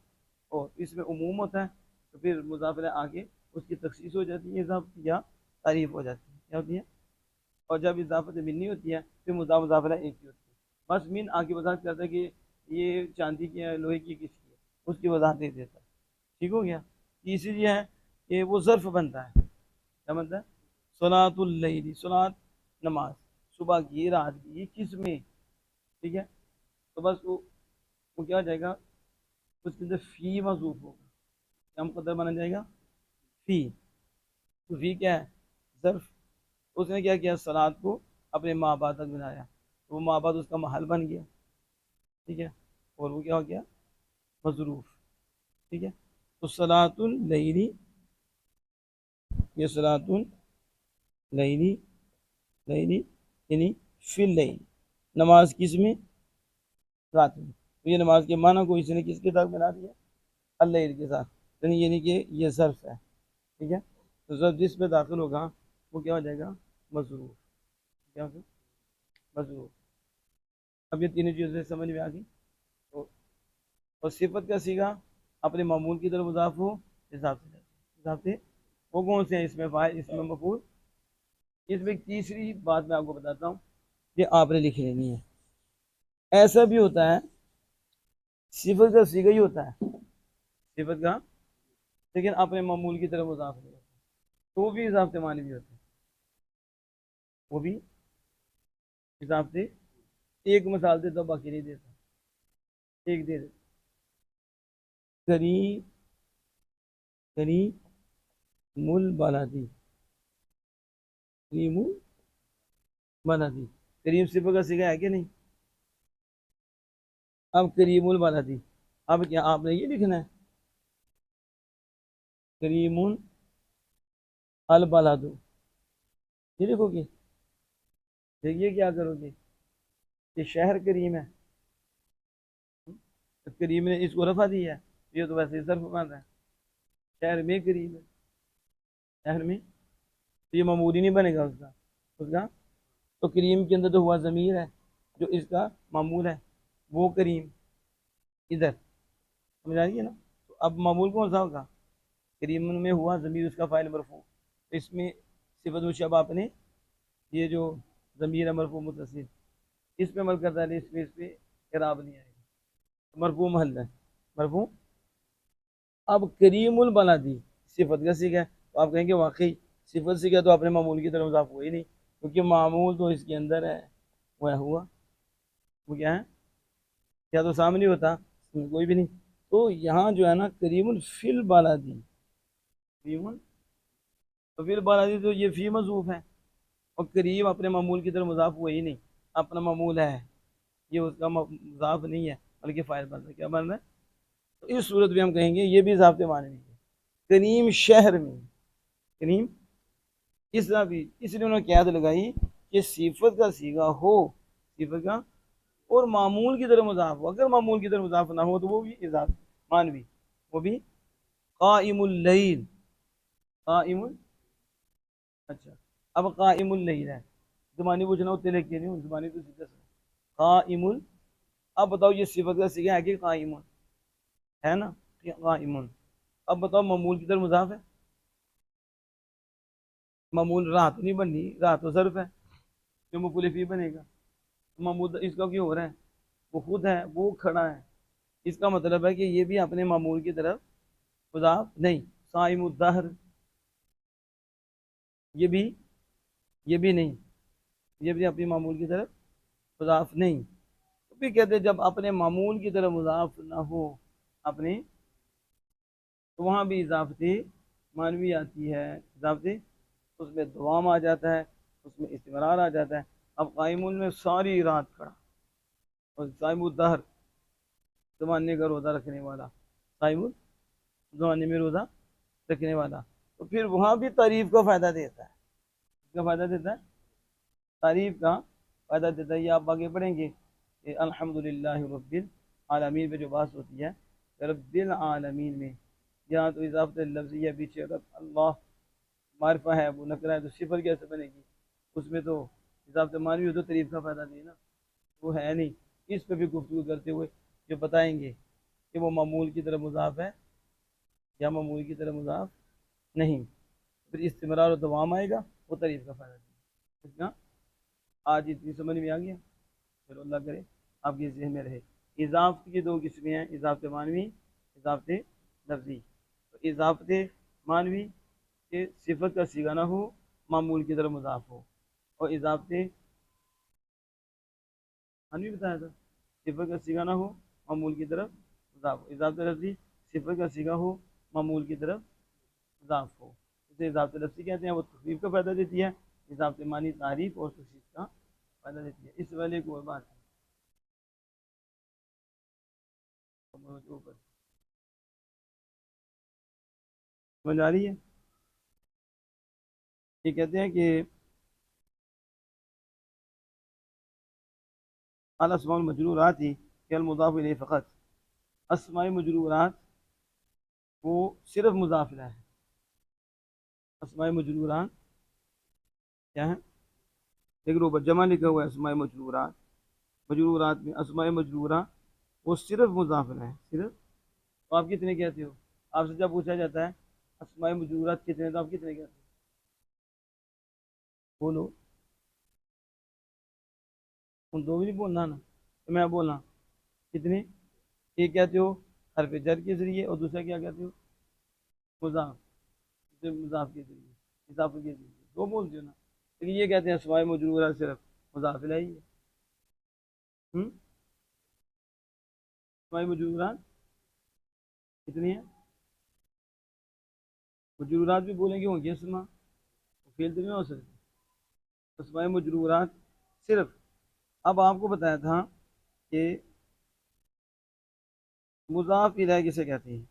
Speaker 2: اور اس میں عموم ہوتا ہے. تو پھر مضاف آگے اس کی تخصیص ہو جاتی ہے, اضافت یا تعریف ہو جاتی ہے, کیا ہوتی ہے. اور جب اضافت منی ہوتی ہے پھر مضاف مضاف ایک ہی ہوتی ہے. بس من آگے وضاحت کرتا ہے کہ یہ چاندی کی ہے, لوہے کی, کس کی ہے, اس کی وضاحت دے دیتا ہے. ٹھیک ہو گیا. تیسری ہے کہ وہ ظرف بنتا ہے. کیا بنتا ہے؟ صلاۃ اللیل, صلاۃ نماز, صبح کی, رات کی, کس میں, ٹھیک ہے. تو بس وہ کیا ہو جائے گا, اس کے اندر فی موصوف ہوگا. کیا مقدر بنا جائے گا؟ فی. تو فی کیا ہے؟ ظرف. اس نے کیا کیا, صلاۃ کو اپنے ماں باپ تک بنایا, تو وہ ماں باپ اس کا محل بن گیا, ٹھیک ہے. اور وہ کیا ہو گیا؟ مظروف, ٹھیک ہے. تو صلاۃ اللیل, یہ صلاۃ اللیل, لیلی یعنی فی اللیل, نماز کس میں؟ رات میں. تو یہ نماز کے معنی کو اس نے کس کے ساتھ بنا دیا؟ اللیل کے ساتھ, یعنی کہ یہ ظرف ہے, ٹھیک ہے. تو ظرف جس میں داخل ہوگا وہ کیا ہو جائے گا؟ مظروف. کیا ہوگا؟ مظروف. اب یہ تینوں چیزیں سمجھ میں آ گئی. اور صفت کا صیغہ اپنے معمول کی طرف مضاف ہو, حساب سے وہ کون سے ہیں؟ اس میں فاعل, اس میں مفعول. اس میں ایک تیسری بات میں آپ کو بتاتا ہوں, یہ آپ نے لکھ لینی ہے. ایسا بھی ہوتا ہے صفت کا صیغہ ہی ہوتا ہے, صفت کا, لیکن اپنے معمول کی طرف مضاف نہیں ہوتا, تو وہ بھی اضافت معنی بھی ہوتے ہیں. وہ بھی اضافت. ایک مثال دے تو باقی نہیں دیتا, ایک دے دیتا. کریم البلدی, کریم البلدی, کریم صفت کا صیغہ ہے کہ نہیں؟ اب کریم البلدی, اب کیا آپ نے یہ لکھنا ہے, کریم البلد, یہ لکھو گے. دیکھیے کیا کرو گے, یہ شہر کریم ہے, کریم نے اس کو رفع دیا ہے, یہ تو ویسے ظرف بن رہا ہے. شہر میں کریم ہے, شہر میں, تو یہ معمولی نہیں بنے گا اس کا. تو کریم کے اندر تو ہوا ضمیر ہے جو اس کا معمول ہے, وہ کریم ادھر, سمجھ آ رہی ہے نا. تو اب معمول کون سا ہوگا؟ کریم میں ہوا ضمیر, اس کا فاعل مرفوع. تو اس میں صفت مشبہ آپ نے یہ جو ضمیر ہے مرفوع متصل, اس پہ عمل کرتا ہے, اس پہ اعراب نہیں آئے گا, مرفوع محل ہے, مرفوع. اب کریم البلدی صفت کا صیغہ ہے, تو آپ کہیں گے واقعی صفت صیغہ تو اپنے معمول کی طرف مضاف ہوا ہی نہیں, کیونکہ معمول تو اس کے اندر ہے, وہ ہوا, وہ کیا ہے, کیا تو سامنے ہوتا کوئی بھی نہیں. تو یہاں جو ہے نا کریم الفی البلدی, کریم تو فی البلدی, تو یہ فی مضروف ہے, اور کریم اپنے معمول کی طرف مضاف ہوا ہی نہیں, اپنا معمول ہے, یہ اس کا مضاف نہیں ہے بلکہ فاعل بن رہا ہے. کیا بن رہا ہے؟ تو اس صورت میں ہم کہیں گے یہ بھی ضابطے معنی نہیں ہے. کریم شہر میں, کریم اس طرح بھی, اس لیے انہوں نے قید لگائی کہ صفت کا صیغہ ہو, صفت کا, اور معمول کی طرف مضاف ہو. اگر معمول کی طرف مضاف نہ ہو تو وہ بھی اضافہ معنوی, وہ بھی قائم اللیل, قائم. اچھا, اب قائم اللیل ہے, زمانی پوچھنا ہوتے لکھ کے نہیں, زمانی تو سیدھا سے قائم. اب بتاؤ یہ صفت کا صیغہ ہے کہ قائم ہے نا, قائم. اب بتاؤ معمول کی طرف مضاف ہے, معمول رات نہیں بننی, رات تو ظرف ہے جو مفعول فی بنے گا. معمول اس کا کیوں ہو رہا ہے, وہ خود ہے, وہ کھڑا ہے, اس کا مطلب ہے کہ یہ بھی اپنے معمول کی طرف مضاف نہیں. صائم الدہر, یہ بھی نہیں, یہ بھی اپنی معمول کی طرف مضاف نہیں. بھی کہتے ہیں جب اپنے معمول کی طرف مضاف نہ ہو اپنی، تو وہاں بھی اضافت معنوی آتی ہے، اضافت اس میں دوام آ جاتا ہے، اس میں استمرار آ جاتا ہے۔ اب قائم میں ساری رات کھڑا، اور قائم الدہر زمانے کا روزہ رکھنے والا، قائم زمانے میں روزہ رکھنے والا، تو پھر وہاں بھی تعریف کا فائدہ دیتا ہے۔ کیا فائدہ دیتا ہے؟ تعریف کا فائدہ دیتا ہے۔ یہ آپ آگے پڑھیں گے کہ الحمدللہ رب العالمین پہ جو بات ہوتی ہے، رب العالمین میں یہاں تو اضافت لفظیہ پیچھے اللہ معرفہ ہے، وہ نکرہ ہے، تو صفر کیسے بنے گی؟ اس میں تو اضافت معنوی ہو تو تعریف کا فائدہ نہیں نا، وہ ہے نہیں۔ اس پہ بھی گفتگو کرتے ہوئے جو بتائیں گے کہ وہ معمول کی طرف مضاف ہے یا معمول کی طرف مضاف نہیں، پھر استمرار و دوام آئے گا، وہ تعریف کا فائدہ دے گا۔ آج اتنی سمجھ میں آ گیا؟ پھر اللہ کرے آپ کے ذہن میں رہے۔ اضافت کی دو قسمیں ہیں، اضافت معنوی، اضافت لفظی۔ تو اضافت معنوی کہ صفت کا صیغہ نہ ہو، معمول کی طرف مضاف ہو، اور اضافت معنوی بتایا تھا صفت کا صیغہ نہ ہو، معمول کی طرف مضاف ہو۔ اضافت لفظی صفت کا صیغہ ہو، معمول کی طرف مضاف ہو، اسے اضافت لفظی کہتے ہیں، وہ تخفیف کا فائدہ دیتی ہے۔ اضافت معنی تعریف اور تخصیص کا فائدہ دیتی ہے۔ اس والے کو اور بات ہے سمجھ آ رہی ہے؟ یہ کہتے ہیں کہ الاسماء المجرورات ہی کہ المضاف الیہ فقط، اسماء مجرورات وہ صرف مضاف الیہ ہے۔ اسماء مجرورات کیا ہے؟ ایک روبہ جمع لکھا ہوا ہے اسماء مجرورات، مجرورات میں اسماء مجرورہ وہ صرف مضاف الیہ ہے، صرف۔ تو آپ کتنے کہتے ہو؟ آپ سے جب پوچھا جاتا ہے اسماء مجرورات کتنے، تو آپ کتنے کہتے ہو؟ بولو، ان دو بھی نہیں بولنا نا، تو میں بولنا کتنے؟ ایک کہتے ہو حرف جر کے ذریعے، اور دوسرا کیا کہتے ہو؟ مضاف، مضاف کے ذریعے، اضافہ کے ذریعے، دو بولتے ہو نا، لیکن یہ کہتے ہیں اسماء مجرورہ صرف مضاف الیہ ہی ہے۔ اسماء مجرورات کتنی ہیں؟ مجرورات بھی بولیں گے ہوں گے اسماء، فیل تو نہیں ہو سکتے۔ اسماء مجرورات صرف۔ اب آپ کو بتایا تھا کہ مضاف الیہ کسے کہتے ہیں،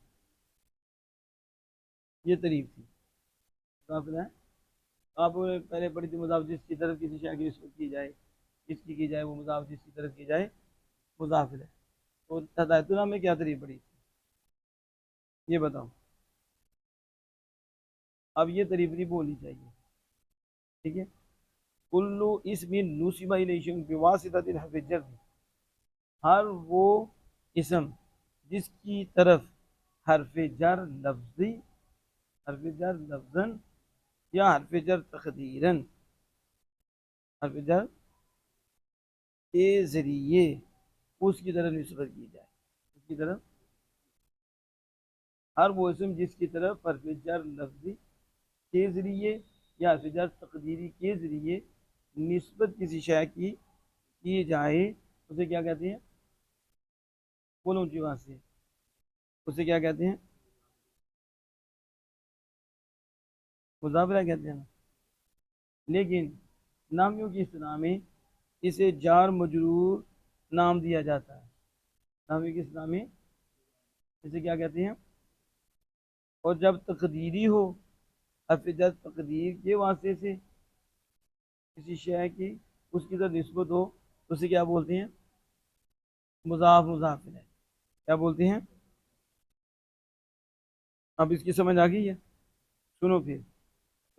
Speaker 2: یہ تعریف تھی مضاف الیہ۔ آپ پہلے پڑھی تھی مضاف جس کی طرف کسی شے کی نسبت کی جائے، جس کی جائے وہ مضاف جس کی طرف کی جائے مضاف الیہ۔ تو ہدایت النامہ میں کیا تعریف پڑھی تھی یہ بتاؤ؟ اب یہ تعریف نہیں بولنی چاہیے، ٹھیک ہے؟ کلو اسم نصب الیہ بواسطۃ حرف الجر، ہر وہ اسم جس کی طرف حرف جر لفظی، حرف جر لفظاً یا حرف جر تقدیراً، حرف جر کے ذریعے اس کی طرف نسبت کی جائے، اس کی طرف، ہر وہ اسم جس کی طرف حرف جر لفظی کے ذریعے یا حرف جر تقدیری کے ذریعے نسبت کسی شے کی جائے، اسے کیا کہتے ہیں؟ بولو اونچی آواز سے، اسے کیا کہتے ہیں؟ مضاف الیہ کہتے ہیں نا۔ لیکن نامیوں کی اصطلاح میں اسے جار مجرور نام دیا جاتا ہے، نامیوں کی اصطلاح میں اسے کیا کہتے ہیں؟ اور جب تقدیری ہو، حرف جر تقدیر کے واسطے سے کسی شے کی اس کی طرف نسبت ہو، تو اسے کیا بولتے ہیں؟ مضاف الیہ۔ کیا بولتے ہیں؟ اب اس کی سمجھ آ گئی ہے؟ سنو پھر،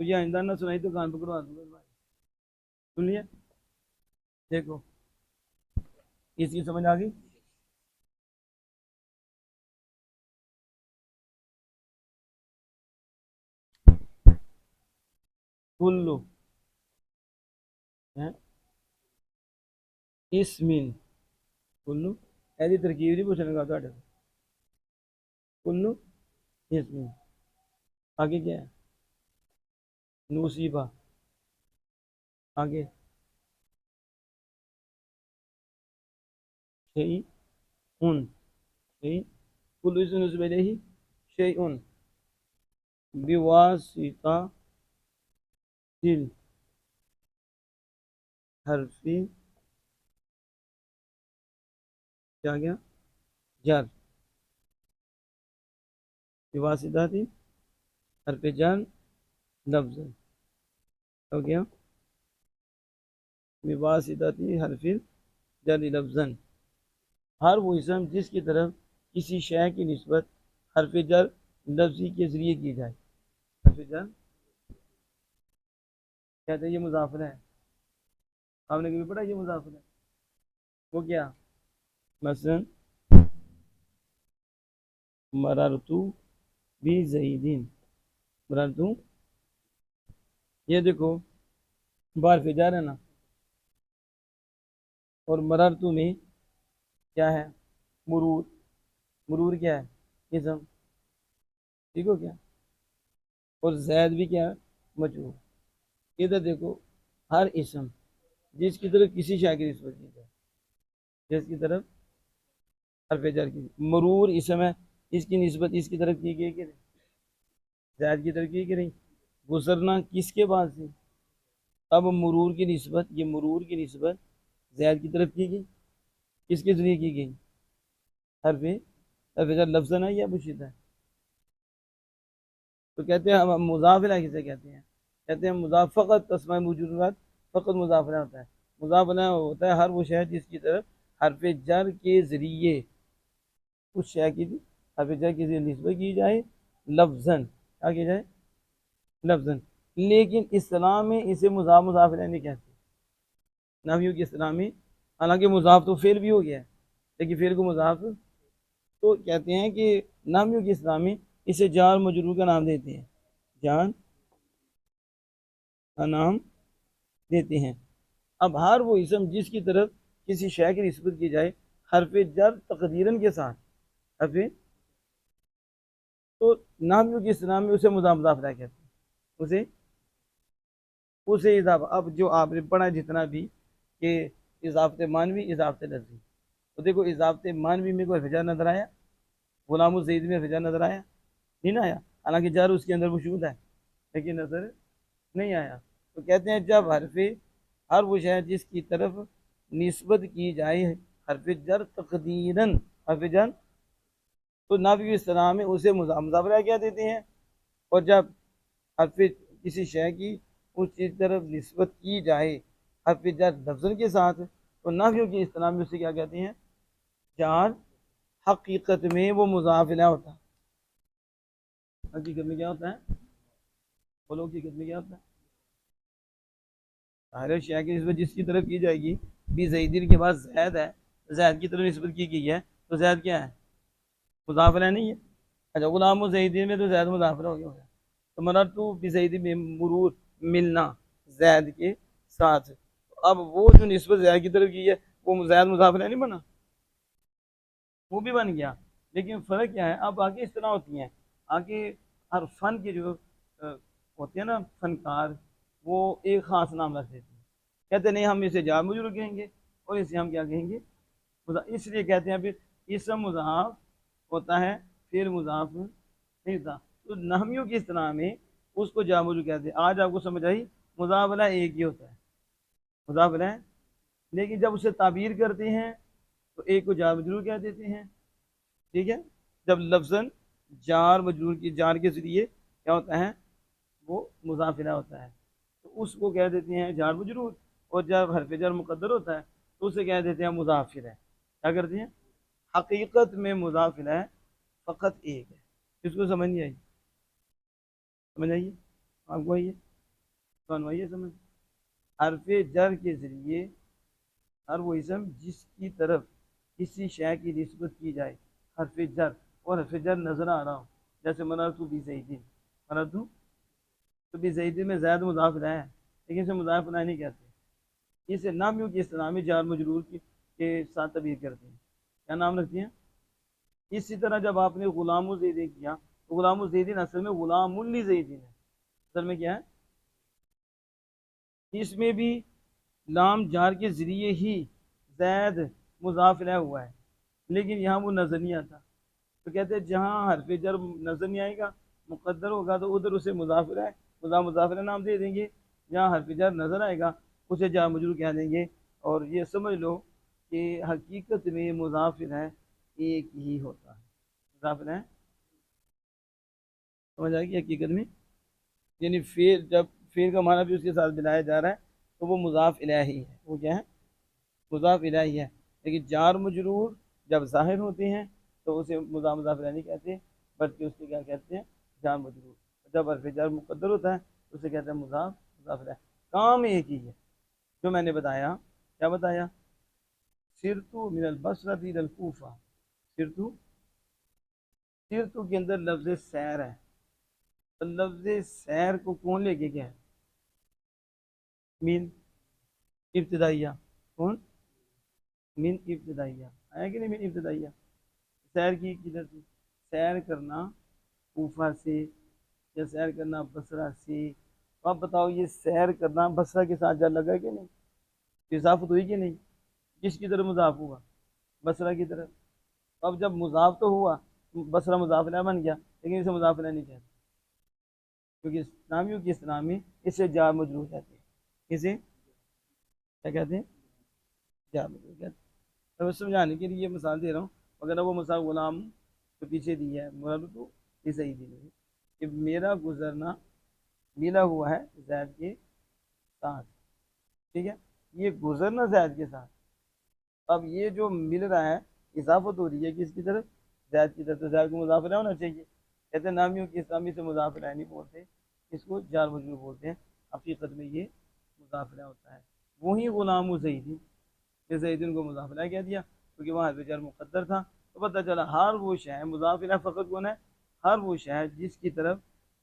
Speaker 2: تو یہ آئندہ نہ سنائی تو کان پکڑوا دوں گا، سن لیا؟ دیکھو اس کی سمجھ آ گئی؟ کلو اسمن، کلو ایسی ترکیب نہیں پوچھنے کا تھوڑے، کلو اسمن، آگے کیا ہے؟ نصیبہ، آگے شیئن شیء کل اسم نسب الیہ شیئن بواسطہ دل حرف کیا گیا جر بواسطہ دل حرف جر لفظ ہو گیا بواسطہ حرف جر لفظاً ہر وہ اسم جس کی طرف کسی شے کی نسبت حرف جر لفظی کے ذریعے کی جائے. حرف جر کہتے ہیں یہ مضاف ہے. آپ نے کبھی پڑھا یہ مضاف ہے وہ کیا مثلا مررتو بزیدین مررتو یہ دیکھو بحرف جر ہے نا اور مررتو میں کیا ہے مرور مرور کیا ہے اسم ٹھیک ہو کیا اور زید بھی کیا ہے مجرور. ادھر دیکھو ہر اسم جس کی طرف کسی شے کی نسبت کی جائے جس کی طرف حرف جر کی مرور اسم ہے اس کی نسبت اس کی طرف کی گئی کہ نہیں زید کی طرف کی کہ نہیں. گزرنا کس کے بعد سے اب مرور کی نسبت یہ مرور کی نسبت زید کی طرف کی گئی کس کے ذریعے کی گئی حرف جر لفظ ہے یا مشدہ ہے. تو کہتے ہیں ہم مضاف الیہ کسے کہتے ہیں کہتے ہیں مضاف فقط تسمہ موجود فقط مضاف الیہ ہوتا ہے. مضاف الیہ ہوتا ہے ہر وہ شے جس کی طرف حرف جر کے ذریعے اس شے کی حرف جر کے ذریعے نسبت کی جائے لفظاً کیا کی جائے لفظاً. لیکن اصطلاح میں اسے مضاف الیہ نہیں کہتے نحویوں کی اصطلاح میں. حالانکہ مضاف تو فعل بھی ہو گیا ہے لیکن فعل کو مضاف تو کہتے ہیں کہ نحویوں کی اصطلاح میں اسے جار مجرور کا نام دیتے ہیں جار کا نام دیتے ہیں. اب ہر وہ اسم جس کی طرف کسی شے کی نسبت کی جائے حرف جر تقدیراً کے ساتھ حرف تو نحویوں کی اصطلاح میں اسے مضاف الیہ کہتے ہیں اسے اضافہ. اب جو آپ نے پڑھا جتنا بھی کہ اضافت معنوی اضافت لفظی تو دیکھو اضافت معنوی میں کوئی حرف جر نظر آیا غلام الزید میں حرف جر نظر آیا نہیں نہ آیا حالانکہ جر اس کے اندر موجود ہے لیکن نظر نہیں آیا. تو کہتے ہیں جب ہر وہ شے جس کی طرف نسبت کی جائے حرف جر تقدیراً حرف جر تو نحوی کی اصطلاح میں اسے مضاف الیہ کیا دیتے ہیں. اور جب حرف کسی شے کی اس چیز طرف نسبت کی جائے حرف جر لفظ کے ساتھ تو نحویوں کی اصطلاح میں اسے کیا کہتے ہیں جار. حقیقت میں وہ مضاف الیہ ہوتا ہے. حقیقت میں کیا ہوتا ہے بولو حقیقت میں کیا ہوتا ہے ہر شے کی نسبت جس کی طرف کی جائے گی بھی زیدین کے بعد زید ہے زید کی طرف نسبت کی گئی ہے تو زید کیا ہے مضاف الیہ نہیں ہے. اچھا غلام الزیدین میں تو زید مضاف الیہ ہو گیا تو مررتو بزید میں مرور ملنا زید کے ساتھ. اب وہ جو نسبت زید کی طرف کی ہے وہ زید مضاف الیہ نہیں بنا وہ بھی بن گیا. لیکن فرق کیا ہے اب آگے اس طرح ہوتی ہیں آگے ہر فن کے جو ہوتے ہیں نا فنکار وہ ایک خاص نام رکھ دیتے ہیں کہتے نہیں ہم اسے جار مجرور کہیں گے اور اسے ہم کیا کہیں گے اس لیے کہتے ہیں پھر اسم مضاف ہوتا ہے پھر مضاف نہیں ہوتا. تو نحویوں کی اصطلاح میں اس کو جار مجرور کہتے ہیں. آج آپ کو سمجھ آئی مضاف الیہ ایک ہی ہوتا ہے مضاف الیہ لیکن جب اسے تعبیر کرتے ہیں تو ایک کو جار مجرور کہہ دیتے ہیں ٹھیک ہے. جب لفظاً جار مجرور کی جار کے ذریعے کیا ہوتا ہے وہ مضاف الیہ ہوتا ہے تو اس کو کہہ دیتے ہیں جار مجرور. اور جب حرف جر مقدر ہوتا ہے تو اسے کہہ دیتے ہیں مضاف الیہ. کیا کرتے ہیں حقیقت میں مضاف الیہ فقط ایک ہے. اس کو سمجھ نہیں آئی سمجھ آئیے آپ کو آئیے آئیے سمجھ. حرف جر کے ذریعے ہر وہ اسم جس کی طرف کسی شے کی نسبت کی جائے حرف جر اور حرف جر نظر آ رہا ہو جیسے مررتو بزیدین مررتو تو بزیدین میں زید مضاف الیہ ہے لیکن اسے مضاف الیہ نہیں کہتے. اسے نحویوں کی اصطلاح میں جار مجرور کے ساتھ تعبیر کرتے ہیں کیا نام رکھتے ہیں. اسی طرح جب آپ نے غلام الزیدین کیا تو غلام الزیدین اصل میں غلام الزیدین ہے اصل میں کیا ہے اس میں بھی لام جار کے ذریعے ہی زید مضاف الیہ ہوا ہے، لیکن یہاں وہ نظر نہیں آتا، تو کہتے ہیں جہاں حرف جر نظر نہیں آئے گا مقدر ہوگا تو ادھر اسے مضاف الیہ مضاف الیہ نام دے دیں گے، جہاں حرف جر نظر آئے گا اسے جار مجرور کہہ دیں گے۔ اور یہ سمجھ لو کہ حقیقت میں مضاف الیہ ایک ہی ہوتا ہے، مضاف الیہ سمجھ آئے گی حقیقت میں، یعنی فعل جب فعل کا معنی بھی اس کے ساتھ ملایا جا رہا ہے تو وہ مضاف الیہ ہی ہے، وہ کیا ہے؟ مضاف الیہ ہی ہے، لیکن جار مجرور جب ظاہر ہوتے ہیں تو اسے مضاف الیہ نہیں کہتے بلکہ اس کے کیا کہتے ہیں؟ جار مجرور۔ جب حرف جر مقدر ہوتا ہے تو اسے کہتے ہیں مضاف الیہ۔ کام ایک ہی ہے جو میں نے بتایا، کیا بتایا؟ سرتو من البصرہ الى الکوفہ، سرتو کے اندر لفظ سیر ہے، تو لفظ سیر کو کون لے کے گیا ہے؟ من ابتدائیہ، کون؟ من ابتدائیہ، آیا کہ نہیں؟ من ابتدائیہ سیر کی کدھر سے؟ سیر کرنا کوفہ سے یا سیر کرنا بصرہ سے۔ اب بتاؤ یہ سیر کرنا بصرہ کے ساتھ جا لگا کہ نہیں؟ اضافت ہوئی کہ نہیں؟ کس کی طرف مضاف ہوا؟ بصرہ کی طرف۔ اب جب مضاف تو ہوا، بصرہ مضاف الیہ بن گیا، لیکن اسے مضاف الیہ نہیں کہتے کیونکہ اسلامیوں کی اسلامی اس سے جار مجرور کہتے ہیں، اسے کیا کہتے ہیں؟ جار مجرور کہتے ہیں۔ تو سمجھانے کے لیے یہ مثال دے رہا ہوں، اگر وہ مثال غلام کے پیچھے دی ہے مراد تو یہ صحیح دی ہے کہ میرا گزرنا ملا ہوا ہے زید کے ساتھ، ٹھیک ہے؟ یہ گزرنا زید کے ساتھ، اب یہ جو مل رہا ہے اضافت ہو رہی ہے کس کی طرف؟ زید کی طرف، تو زید کو مضاف الیہ ہونا چاہیے۔ کہتے ہیں نامیوں کی اسلامی سے مضاف الیہ نہیں بولتے، اس کو جار مجرور بولتے ہیں، حقیقت میں یہ مضاف الیہ ہوتا ہے۔ وہی غلام و زیدی، زیدین کو مضاف الیہ کہہ دیا کیونکہ وہاں حرف جر مقدر تھا، تو پتہ چلا ہر وہ شے مضاف الیہ فقط کون ہے؟ ہر وہ شے جس کی طرف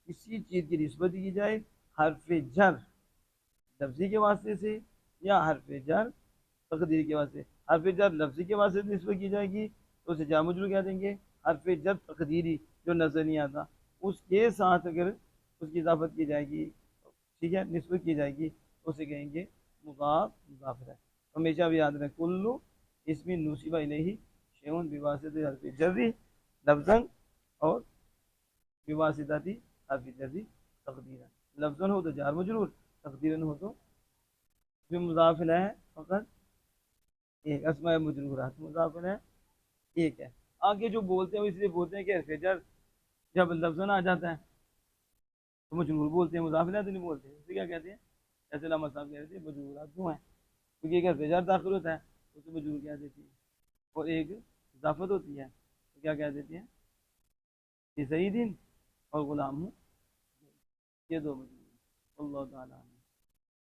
Speaker 2: کسی چیز کی نسبت کی جائے حرف جر لفظی کے واسطے سے یا حرف جر تقدیر کے واسطے۔ حرف جر لفظی کے واسطے نسبت کی جائے گی تو اسے جار مجرور کہہ دیں گے، حرف جر تقدیری جو نظر نہیں آتا اس کے ساتھ اگر اس کی اضافت کی جائے گی، ٹھیک ہے، نسبت کی جائے گی تو اسے کہیں گے مضاف الیہ۔ ہمیشہ بھی یاد رکھیں کلو اسم نصب الیہ شیء بواسطہ حرف جر لفظا اور بواسطہ حرف جر تقدیرا، لفظا ہو تو جار مجرور، تقدیرا ہو تو جو مضاف الیہ ہے فقط ایک، اسماء مجرورات مضاف الیہ ایک ہے۔ آگے جو بولتے ہیں وہ اس لیے بولتے ہیں کہ حرف جر جب لفظاً آ جاتا ہے تو مجرور بولتے ہیں، مضاف الیہ تو نہیں بولتے، اسے کیا کہتے ہیں؟ جیسے علامہ صاحب کہہ رہے تھے مجرورات دو ہیں، کیونکہ ایک حرف جر داخل ہوتا ہے اسے مجرور کہہ دیتی ہے، اور ایک اضافت ہوتی ہے تو کیا کہہ دیتی ہیں؟ یہ سیدین اور غلام ہوں، یہ دو مجرور۔ اللہ تعالیٰ